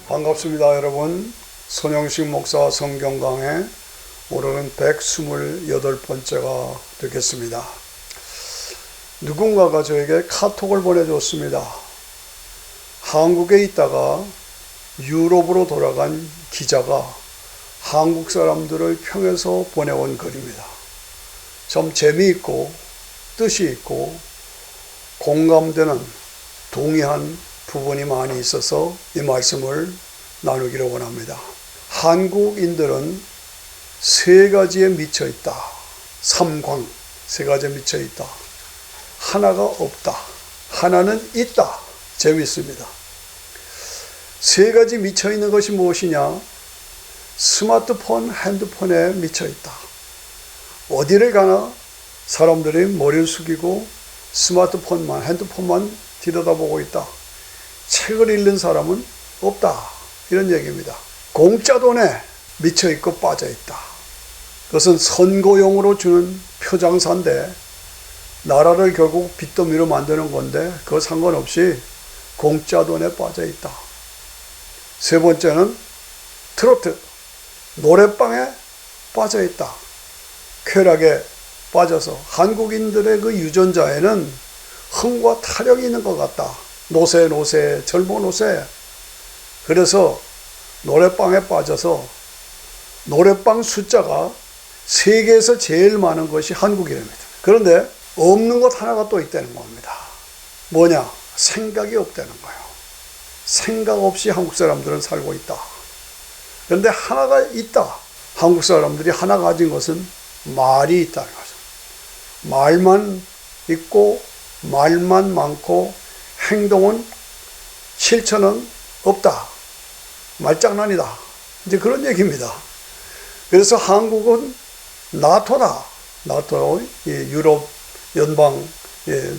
반갑습니다, 여러분. 손영식 목사 성경 강해 오늘은 128번째가 되겠습니다. 누군가가 저에게 카톡을 보내줬습니다. 한국에 있다가 유럽으로 돌아간 기자가 한국 사람들을 평해서 보내온 글입니다. 참 재미있고 뜻이 있고 공감되는 동의한 부분이 많이 있어서 이 말씀을 나누기를 원합니다. 한국인들은 세 가지에 미쳐 있다. 삼광, 세 가지에 미쳐 있다. 하나가 없다. 하나는 있다. 재미있습니다. 세 가지 미쳐 있는 것이 무엇이냐? 스마트폰, 핸드폰에 미쳐 있다. 어디를 가나 사람들이 머리를 숙이고 스마트폰만, 핸드폰만 들여다보고 있다. 책을 읽는 사람은 없다. 이런 얘기입니다. 공짜 돈에 미쳐있고 빠져있다. 그것은 선거용으로 주는 표장사인데 나라를 결국 빚더미로 만드는 건데 그거 상관없이 공짜 돈에 빠져있다. 세 번째는 트로트, 노래방에 빠져있다. 쾌락에 빠져서 한국인들의 그 유전자에는 흥과 타령이 있는 것 같다. 노세, 젊은 노세. 그래서 노래방에 빠져서 노래방 숫자가 세계에서 제일 많은 것이 한국이랍니다. 그런데 없는 것 하나가 또 있다는 겁니다. 뭐냐? 생각이 없다는 거예요. 생각 없이 한국 사람들은 살고 있다. 그런데 하나가 있다. 한국 사람들이 하나 가진 것은 말이 있다는 거죠. 말만 있고 말만 많고 행동은 실천은 없다. 말장난이다. 이제 그런 얘기입니다. 그래서 한국은 나토다. 나토, 유럽 연방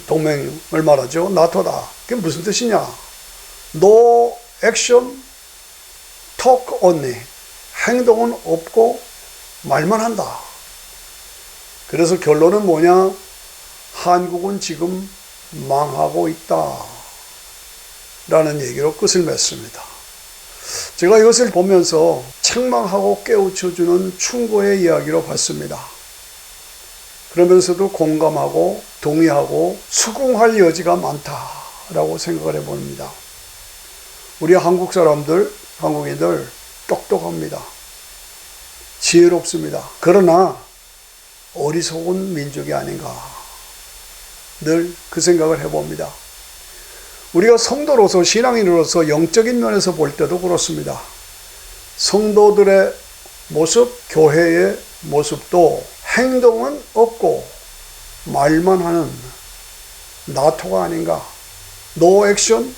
동맹을 말하죠. 나토다. 그게 무슨 뜻이냐? No action, talk only. 행동은 없고 말만 한다. 그래서 결론은 뭐냐? 한국은 지금 망하고 있다 라는 얘기로 끝을 맺습니다. 제가 이것을 보면서 책망하고 깨우쳐주는 충고의 이야기로 봤습니다. 그러면서도 공감하고 동의하고 수긍할 여지가 많다라고 생각을 해봅니다. 우리 한국 사람들, 한국인들 똑똑합니다. 지혜롭습니다. 그러나 어리석은 민족이 아닌가 늘 그 생각을 해봅니다. 우리가 성도로서 신앙인으로서 영적인 면에서 볼 때도 그렇습니다. 성도들의 모습, 교회의 모습도 행동은 없고 말만 하는 나토가 아닌가. No action,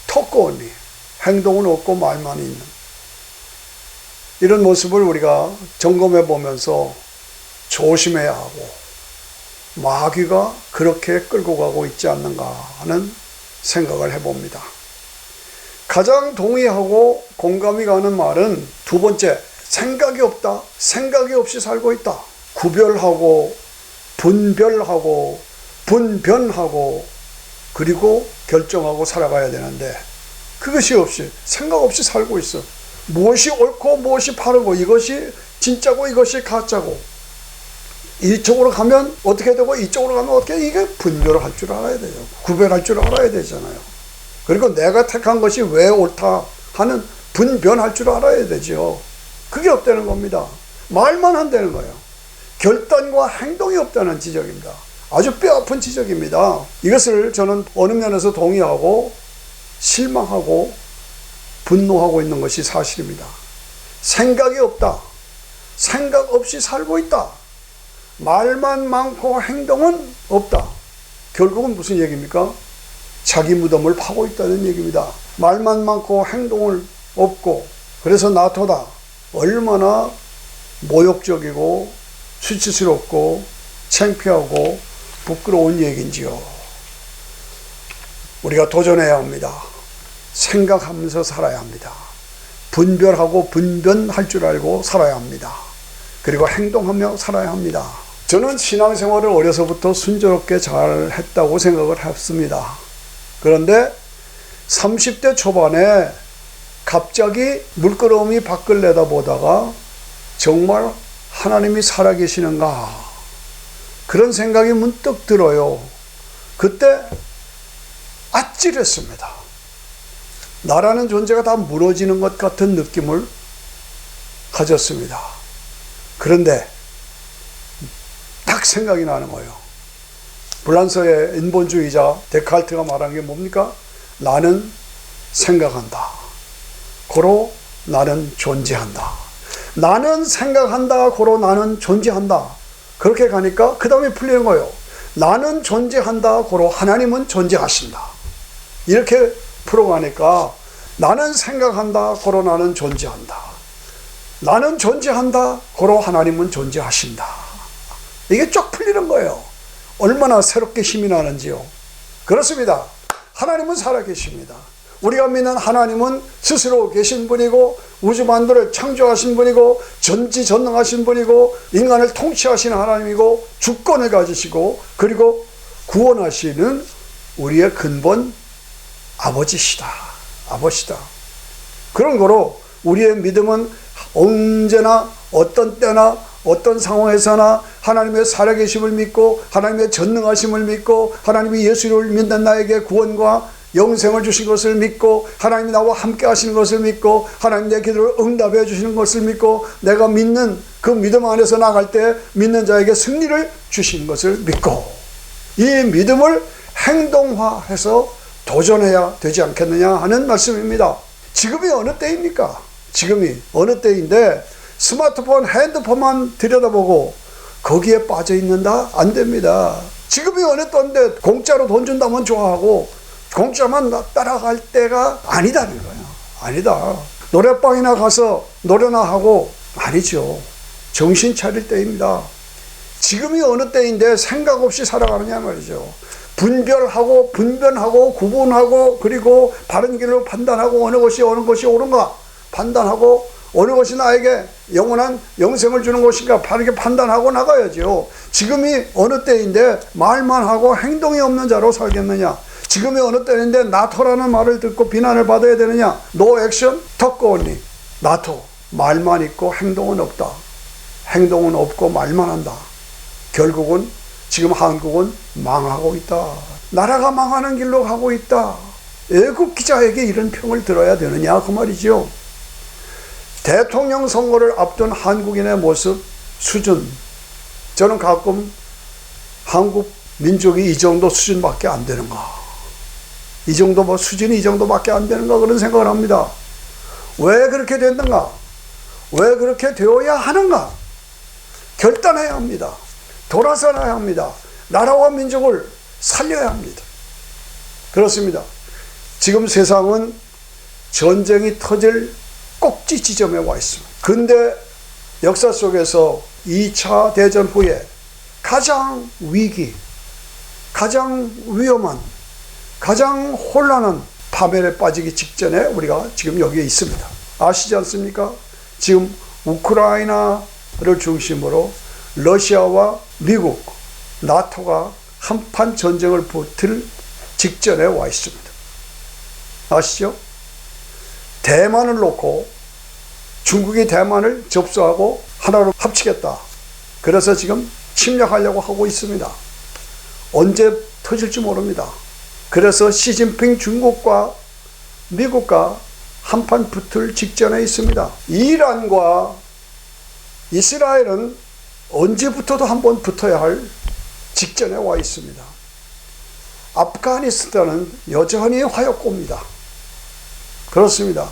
talk only. 행동은 없고 말만 있는 이런 모습을 우리가 점검해 보면서 조심해야 하고 마귀가 그렇게 끌고 가고 있지 않는가 하는 생각을 해봅니다. 가장 동의하고 공감이 가는 말은 두 번째, 생각이 없다. 생각이 없이 살고 있다. 구별하고 분별하고 분변하고 그리고 결정하고 살아가야 되는데 그것이 없이 생각 없이 살고 있어. 무엇이 옳고 무엇이 바르고 이것이 진짜고 이것이 가짜고 이쪽으로 가면 어떻게 되고 이쪽으로 가면 어떻게, 이게 분별을 할 줄 알아야 돼요. 구별할 줄 알아야 되잖아요. 그리고 내가 택한 것이 왜 옳다 하는 분변할 줄 알아야 되죠. 그게 없다는 겁니다. 말만 한다는 거예요. 결단과 행동이 없다는 지적입니다. 아주 뼈아픈 지적입니다. 이것을 저는 어느 면에서 동의하고 실망하고 분노하고 있는 것이 사실입니다. 생각이 없다. 생각 없이 살고 있다. 말만 많고 행동은 없다. 결국은 무슨 얘기입니까? 자기 무덤을 파고 있다는 얘기입니다. 말만 많고 행동을 없고 그래서 나토다. 얼마나 모욕적이고 수치스럽고 창피하고 부끄러운 얘기인지요. 우리가 도전해야 합니다. 생각하면서 살아야 합니다. 분별하고 분변할 줄 알고 살아야 합니다. 그리고 행동하며 살아야 합니다. 저는 신앙생활을 어려서부터 순조롭게 잘 했다고 생각을 했습니다. 그런데 30대 초반에 갑자기 물끄러미 밖을 내다보다가 정말 하나님이 살아계시는가, 그런 생각이 문득 들어요. 그때 아찔했습니다. 나라는 존재가 다 무너지는 것 같은 느낌을 가졌습니다. 그런데 딱 생각이 나는 거예요. 불란서의 인본주의자 데카르트가 말한 게 뭡니까? 나는 생각한다. 고로 나는 존재한다. 나는 생각한다. 고로 나는 존재한다. 그렇게 가니까 그 다음에 풀리는 거예요. 나는 존재한다. 고로 하나님은 존재하신다. 이렇게 풀어가니까 나는 생각한다. 고로 나는 존재한다. 나는 존재한다. 고로 하나님은 존재하신다. 이게 쫙 풀리는 거예요. 얼마나 새롭게 힘이 나는지요. 그렇습니다. 하나님은 살아계십니다. 우리가 믿는 하나님은 스스로 계신 분이고 우주 만물을 창조하신 분이고 전지전능하신 분이고 인간을 통치하시는 하나님이고 주권을 가지시고 그리고 구원하시는 우리의 근본 아버지시다. 아버지다. 그런 거로 우리의 믿음은 언제나 어떤 때나 어떤 상황에서나 하나님의 살아계심을 믿고 하나님의 전능하심을 믿고 하나님이 예수를 믿는 나에게 구원과 영생을 주신 것을 믿고 하나님이 나와 함께 하시는 것을 믿고 하나님 내 기도를 응답해 주시는 것을 믿고 내가 믿는 그 믿음 안에서 나갈 때 믿는 자에게 승리를 주시는 것을 믿고 이 믿음을 행동화해서 도전해야 되지 않겠느냐 하는 말씀입니다. 지금이 어느 때입니까? 지금이 어느 때인데 스마트폰, 핸드폰만 들여다보고 거기에 빠져 있는다? 안 됩니다. 지금이 어느 때인데 공짜로 돈 준다면 좋아하고 공짜만 따라갈 때가 아니다는 거예요. 아니다. 노래방이나 가서 노래나 하고 아니죠. 정신 차릴 때입니다. 지금이 어느 때인데 생각 없이 살아가느냐 말이죠. 분별하고 분변하고 구분하고 그리고 바른 길로 판단하고 어느 것이 옳은가 판단하고 어느 것이 나에게 영원한 영생을 주는 것인가 바르게 판단하고 나가야죠. 지금이 어느 때인데 말만 하고 행동이 없는 자로 살겠느냐. 지금이 어느 때인데 나토라는 말을 듣고 비난을 받아야 되느냐. No action, talk only. 나토, 말만 있고 행동은 없다. 행동은 없고 말만 한다. 결국은 지금 한국은 망하고 있다. 나라가 망하는 길로 가고 있다. 애국 기자에게 이런 평을 들어야 되느냐 그 말이죠. 대통령 선거를 앞둔 한국인의 모습, 수준. 저는 가끔 한국 민족이 이 정도 수준밖에 안 되는가. 이 정도 수준이 이 정도밖에 안 되는가 그런 생각을 합니다. 왜 그렇게 됐는가? 왜 그렇게 되어야 하는가? 결단해야 합니다. 돌아서야 합니다. 나라와 민족을 살려야 합니다. 그렇습니다. 지금 세상은 전쟁이 터질 꼭지 지점에 와 있습니다. 근데 역사 속에서 2차 대전 후에 가장 위기, 가장 위험한, 가장 혼란한 파멸에 빠지기 직전에 우리가 지금 여기에 있습니다. 아시지 않습니까? 지금 우크라이나를 중심으로 러시아와 미국, 나토가 한판 전쟁을 붙을 직전에 와 있습니다. 아시죠? 대만을 놓고 중국이 대만을 접수하고 하나로 합치겠다. 그래서 지금 침략하려고 하고 있습니다. 언제 터질지 모릅니다. 그래서 시진핑 중국과 미국과 한판 붙을 직전에 있습니다. 이란과 이스라엘은 언제부터도 한번 붙어야 할 직전에 와 있습니다. 아프가니스탄은 여전히 화약고입니다. 그렇습니다.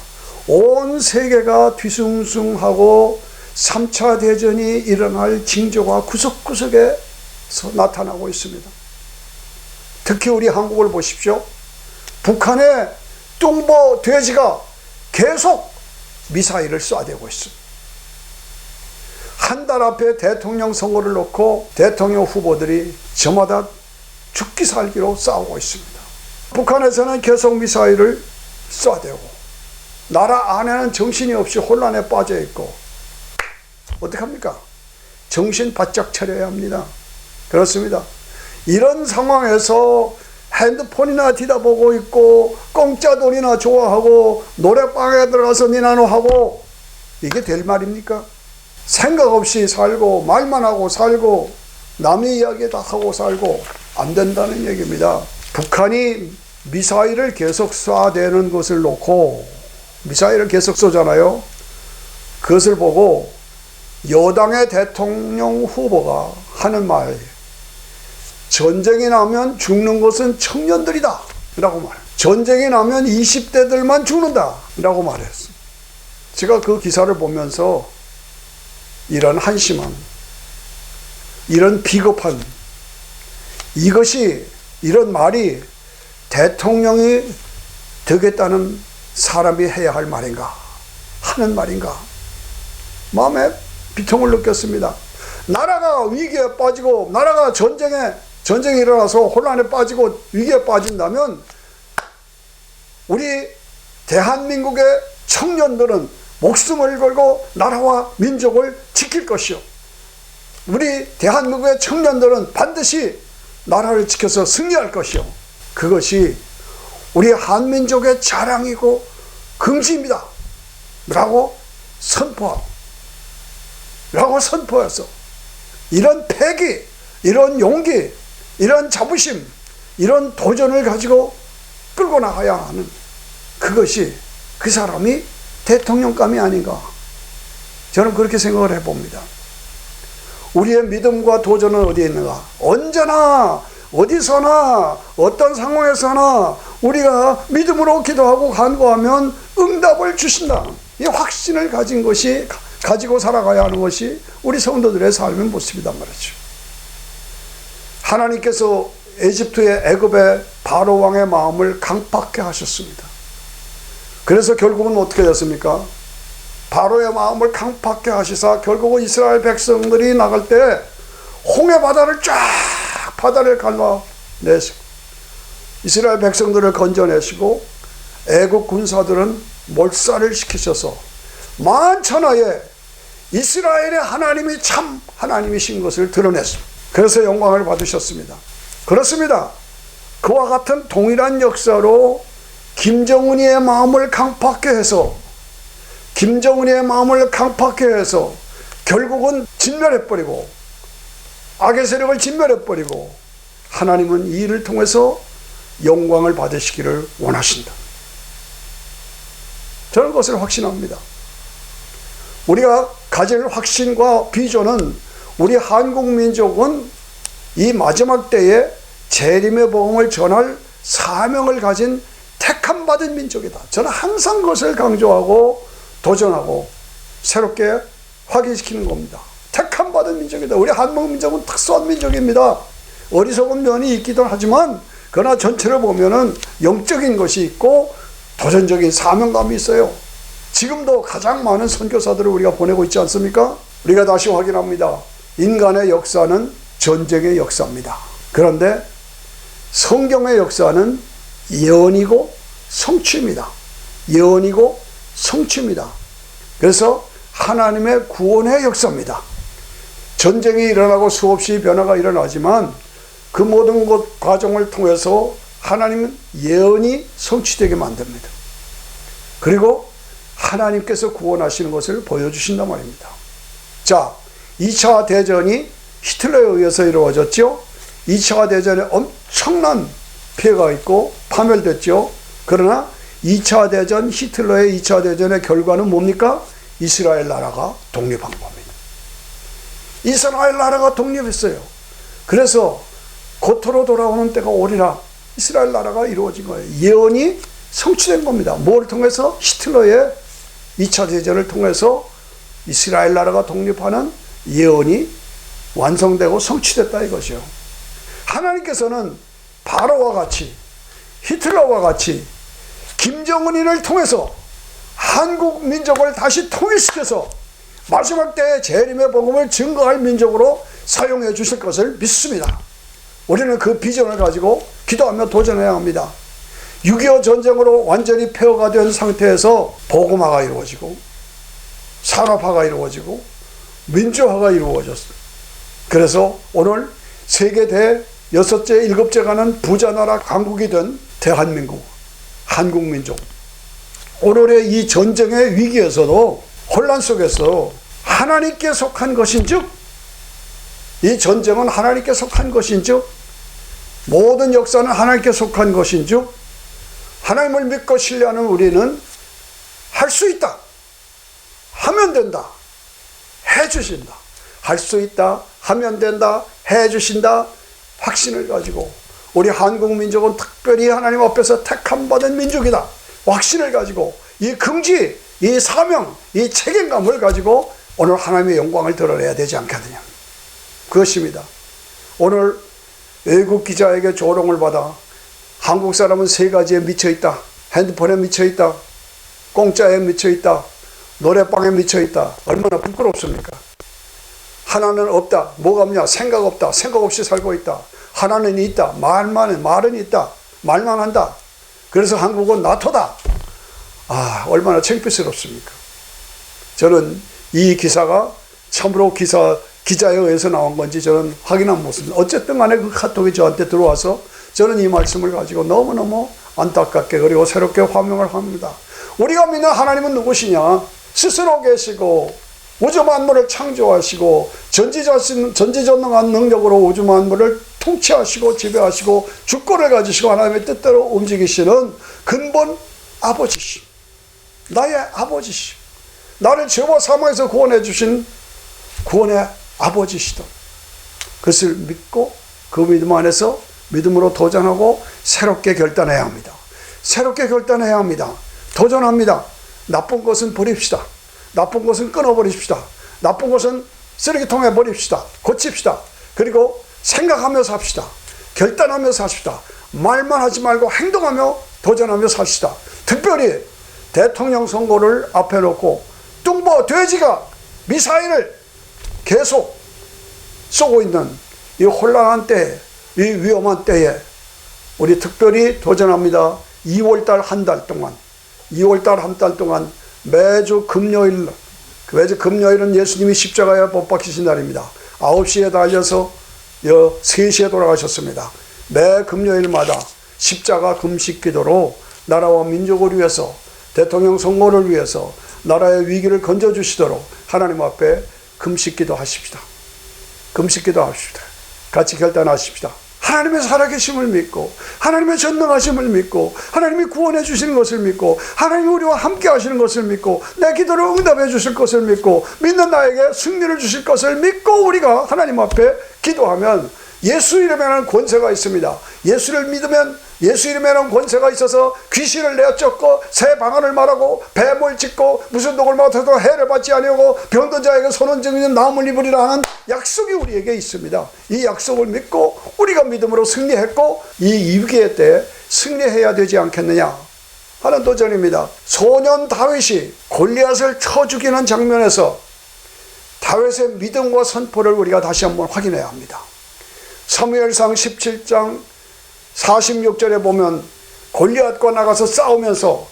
온 세계가 뒤숭숭하고 3차 대전이 일어날 징조가 구석구석에 나타나고 있습니다. 특히 우리 한국을 보십시오. 북한의 뚱보 돼지가 계속 미사일을 쏴대고 있습니다. 한 달 앞에 대통령 선거를 놓고 대통령 후보들이 저마다 죽기 살기로 싸우고 있습니다. 북한에서는 계속 미사일을 쏴대고 나라 안에는 정신이 없이 혼란에 빠져 있고 어떡합니까? 정신 바짝 차려야 합니다. 그렇습니다. 이런 상황에서 핸드폰이나 뒤다보고 있고 공짜 돈이나 좋아하고 노래방에 들어가서 니나노 하고 이게 될 말입니까? 생각 없이 살고 말만 하고 살고 남의 이야기 다 하고 살고 안 된다는 얘기입니다. 북한이 미사일을 계속 쏴대는 것을 놓고 미사일을 계속 쏘잖아요. 그것을 보고 여당의 대통령 후보가 하는 말, 전쟁이 나면 죽는 것은 청년들이다 라고 말해요. 전쟁이 나면 20대들만 죽는다 라고 말했어요. 제가 그 기사를 보면서 이런 한심함, 이런 비겁한, 이런 말이 대통령이 되겠다는 사람이 해야 할 말인가, 하는 말인가, 마음에 비통을 느꼈습니다. 나라가 위기에 빠지고 나라가 전쟁이 일어나서 혼란에 빠지고 위기에 빠진다면 우리 대한민국의 청년들은 목숨을 걸고 나라와 민족을 지킬 것이요, 우리 대한민국의 청년들은 반드시 나라를 지켜서 승리할 것이요, 그것이 우리 한민족의 자랑이고 긍지입니다 라고 선포해서 이런 패기, 이런 용기, 이런 자부심, 이런 도전을 가지고 끌고 나가야 하는, 그것이 그 사람이 대통령감이 아닌가, 저는 그렇게 생각을 해봅니다. 우리의 믿음과 도전은 어디에 있는가? 언제나 어디서나 어떤 상황에서나 우리가 믿음으로 기도하고 간구하면 응답을 주신다, 이 확신을 가지고 살아가야 하는 것이 우리 성도들의 삶의 모습이란 말이죠. 하나님께서 애굽의 바로 왕의 마음을 강팍해 하셨습니다. 그래서 결국은 어떻게 됐습니까? 바로의 마음을 강팍해 하시사 결국은 이스라엘 백성들이 나갈 때 홍해 바다를 바다를 갈라내시고 이스라엘 백성들을 건져내시고 애국 군사들은 몰살을 시키셔서 만천하에 이스라엘의 하나님이 참 하나님이신 것을 드러냈습니다. 그래서 영광을 받으셨습니다. 그렇습니다. 그와 같은 동일한 역사로 김정은이의 마음을 강팍해 해서 결국은 진멸해버리고 악의 세력을 진멸해버리고 하나님은 이 일을 통해서 영광을 받으시기를 원하신다. 저는 그것을 확신합니다. 우리가 가질 확신과 비전은 우리 한국 민족은 이 마지막 때에 재림의 복음을 전할 사명을 가진 택함 받은 민족이다. 저는 항상 그것을 강조하고 도전하고 새롭게 확인시키는 겁니다. 택함 받은 민족이다. 우리 한국 민족은 특수한 민족입니다. 어리석은 면이 있기도 하지만 그러나 전체를 보면은 영적인 것이 있고 도전적인 사명감이 있어요. 지금도 가장 많은 선교사들을 우리가 보내고 있지 않습니까? 우리가 다시 확인합니다. 인간의 역사는 전쟁의 역사입니다. 그런데 성경의 역사는 예언이고 성취입니다. 예언이고 성취입니다. 그래서 하나님의 구원의 역사입니다. 전쟁이 일어나고 수없이 변화가 일어나지만 그 모든 것 과정을 통해서 하나님은 예언이 성취되게 만듭니다. 그리고 하나님께서 구원하시는 것을 보여주신단 말입니다. 자, 2차 대전이 히틀러에 의해서 이루어졌죠. 2차 대전에 엄청난 피해가 있고 파멸됐죠. 그러나 2차 대전, 히틀러의 2차 대전의 결과는 뭡니까? 이스라엘 나라가 독립한 겁니다. 이스라엘 나라가 독립했어요. 그래서 고토로 돌아오는 때가 오리라. 이스라엘 나라가 이루어진 거예요. 예언이 성취된 겁니다. 뭘 통해서? 히틀러의 2차 대전을 통해서 이스라엘 나라가 독립하는 예언이 완성되고 성취됐다 이것이요. 하나님께서는 바로와 같이 히틀러와 같이 김정은이를 통해서 한국 민족을 다시 통일시켜서 마지막 때에 재림의 복음을 증거할 민족으로 사용해 주실 것을 믿습니다. 우리는 그 비전을 가지고 기도하며 도전해야 합니다. 6.25 전쟁으로 완전히 폐허가 된 상태에서 복음화가 이루어지고 산업화가 이루어지고 민주화가 이루어졌어요. 그래서 오늘 세계 여섯째, 일곱째 가는 부자나라 강국이던 대한민국, 한국민족. 오늘의 이 전쟁의 위기에서도 혼란 속에서 하나님께 속한 것인즉, 이 전쟁은 하나님께 속한 것인즉, 모든 역사는 하나님께 속한 것인즉, 하나님을 믿고 신뢰하는 우리는 할 수 있다, 하면 된다, 해주신다, 할 수 있다, 하면 된다, 해주신다 확신을 가지고, 우리 한국 민족은 특별히 하나님 앞에서 택함받은 민족이다 확신을 가지고, 이 긍지, 이 사명, 이 책임감을 가지고 오늘 하나님의 영광을 드러내야 되지 않겠느냐. 그것입니다. 오늘 외국 기자에게 조롱을 받아 한국 사람은 세 가지에 미쳐있다, 핸드폰에 미쳐있다, 공짜에 미쳐있다, 노래방에 미쳐있다. 얼마나 부끄럽습니까? 하나는 없다. 뭐가 없냐? 생각 없다. 생각 없이 살고 있다. 하나는 있다. 말은 있다. 말만 한다. 그래서 한국은 나토다. 아, 얼마나 창피스럽습니까? 저는 이 기사가 참으로 기자에 의해서 나온 건지 저는 확인한 모습입니다. 어쨌든 간에 그 카톡이 저한테 들어와서 저는 이 말씀을 가지고 너무너무 안타깝게 그리고 새롭게 화명을 합니다. 우리가 믿는 하나님은 누구시냐? 스스로 계시고 우주 만물을 창조하시고 전지전능한 능력으로 우주 만물을 통치하시고 지배하시고 주권을 가지시고 하나님의 뜻대로 움직이시는 근본 아버지시, 나의 아버지시, 나를 죄와 사망에서 구원해 주신 구원의 아버지시다. 그것을 믿고 그 믿음 안에서 믿음으로 도전하고 새롭게 결단해야 합니다. 새롭게 결단해야 합니다. 도전합니다. 나쁜 것은 버립시다. 나쁜 것은 끊어버립시다. 나쁜 것은 쓰레기통에 버립시다. 고칩시다. 그리고 생각하며 삽시다. 결단하며 삽시다. 말만 하지 말고 행동하며 도전하며 삽시다. 특별히 대통령 선거를 앞에 놓고 뚱보 돼지가 미사일을 계속 쏘고 있는 이 혼란한 때에, 이 위험한 때에 우리 특별히 도전합니다. 2월달 한 달 동안, 2월달 한 달 동안 매주 금요일은 예수님이 십자가에 못 박히신 날입니다. 9시에 달려서 3시에 돌아가셨습니다. 매 금요일마다 십자가 금식 기도로 나라와 민족을 위해서, 대통령 선거를 위해서 나라의 위기를 건져주시도록 하나님 앞에 금식 기도하십시다. 금식 기도하십시다. 같이 결단하십시다. 하나님의 살아계심을 믿고, 하나님의 전능하심을 믿고, 하나님이 구원해 주시는 것을 믿고, 하나님이 우리와 함께 하시는 것을 믿고, 내 기도를 응답해 주실 것을 믿고, 믿는 나에게 승리를 주실 것을 믿고 우리가 하나님 앞에 기도하면 예수 이름에는 권세가 있습니다. 예수를 믿으면 예수 이름에는 권세가 있어서 귀신을 내쫓고 새 방언을 말하고 뱀을 짚고 무슨 독을 맡아도 해를 받지 아니하고 병든 자에게 손은 증인 나음을 입으리라 하는 약속이 우리에게 있습니다. 이 약속을 믿고 우리가 믿음으로 승리했고 이 위기의 때 승리해야 되지 않겠느냐 하는 도전입니다. 소년 다윗이 골리앗을 쳐 죽이는 장면에서 다윗의 믿음과 선포를 우리가 다시 한번 확인해야 합니다. 사무엘상 17장 46절에 보면 골리앗과 나가서 싸우면서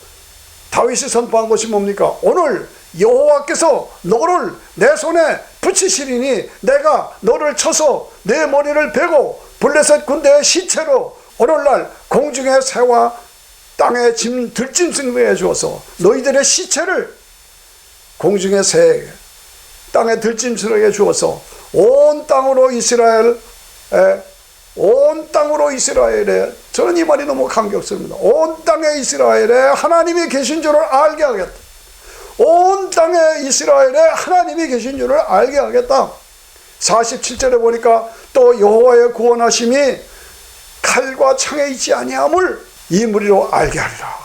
다윗이 선포한 것이 뭡니까? 오늘 여호와께서 너를 내 손에 붙이시리니 내가 너를 쳐서 내 머리를 베고 블레셋 군대의 시체로 오늘날 공중의 새와 땅의 들짐승에 주어서 너희들의 시체를 공중의 새, 땅의 들짐승에게 주어서 온 땅으로 이스라엘에, 저는 이 말이 너무 감격스럽습니다. 온 땅에 이스라엘에 하나님이 계신 줄을 알게 하겠다. 온 땅에 이스라엘에 하나님이 계신 줄을 알게 하겠다. 47절에 보니까 또 여호와의 구원하심이 칼과 창에 있지 아니함을 이 무리로 알게 하리라.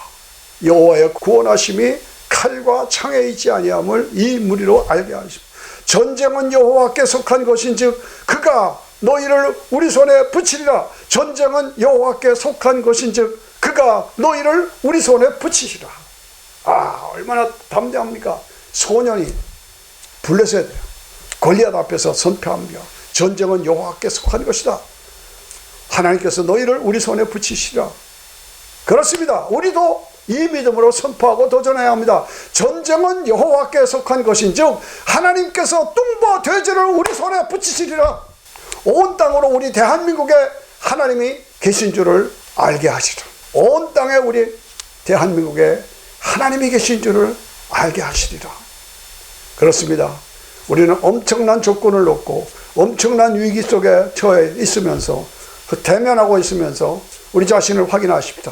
여호와의 구원하심이 칼과 창에 있지 아니함을 이 무리로 알게 하십니다. 전쟁은 여호와께 속한 것인즉 그가 너희를 우리 손에 붙이리라. 전쟁은 여호와께 속한 것인즉 그가 너희를 우리 손에 붙이시라. 아, 얼마나 담대합니까? 소년이 블레셋 골리앗 앞에서 선포합니다. 전쟁은 여호와께 속한 것이다. 하나님께서 너희를 우리 손에 붙이시라. 그렇습니다. 우리도 이 믿음으로 선포하고 도전해야 합니다. 전쟁은 여호와께 속한 것인즉 하나님께서 뚱보 돼지를 우리 손에 붙이시리라. 온 땅으로 우리 대한민국에 하나님이 계신 줄을 알게 하시리라. 온 땅에 우리 대한민국에 하나님이 계신 줄을 알게 하시리라. 그렇습니다. 우리는 엄청난 조건을 놓고 엄청난 위기 속에 처해 있으면서 대면하고 있으면서 우리 자신을 확인하십니다.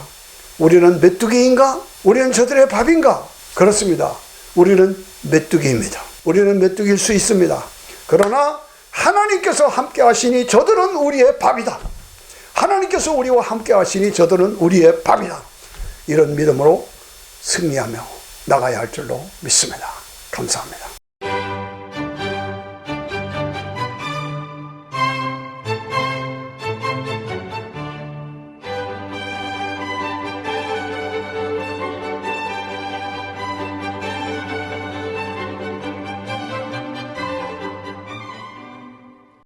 우리는 메뚜기인가? 우리는 저들의 밥인가? 그렇습니다. 우리는 메뚜기입니다. 우리는 메뚜기일 수 있습니다. 그러나 하나님께서 함께 하시니 저들은 우리의 밥이다. 하나님께서 우리와 함께 하시니 저들은 우리의 밥이다. 이런 믿음으로 승리하며 나가야 할 줄로 믿습니다. 감사합니다.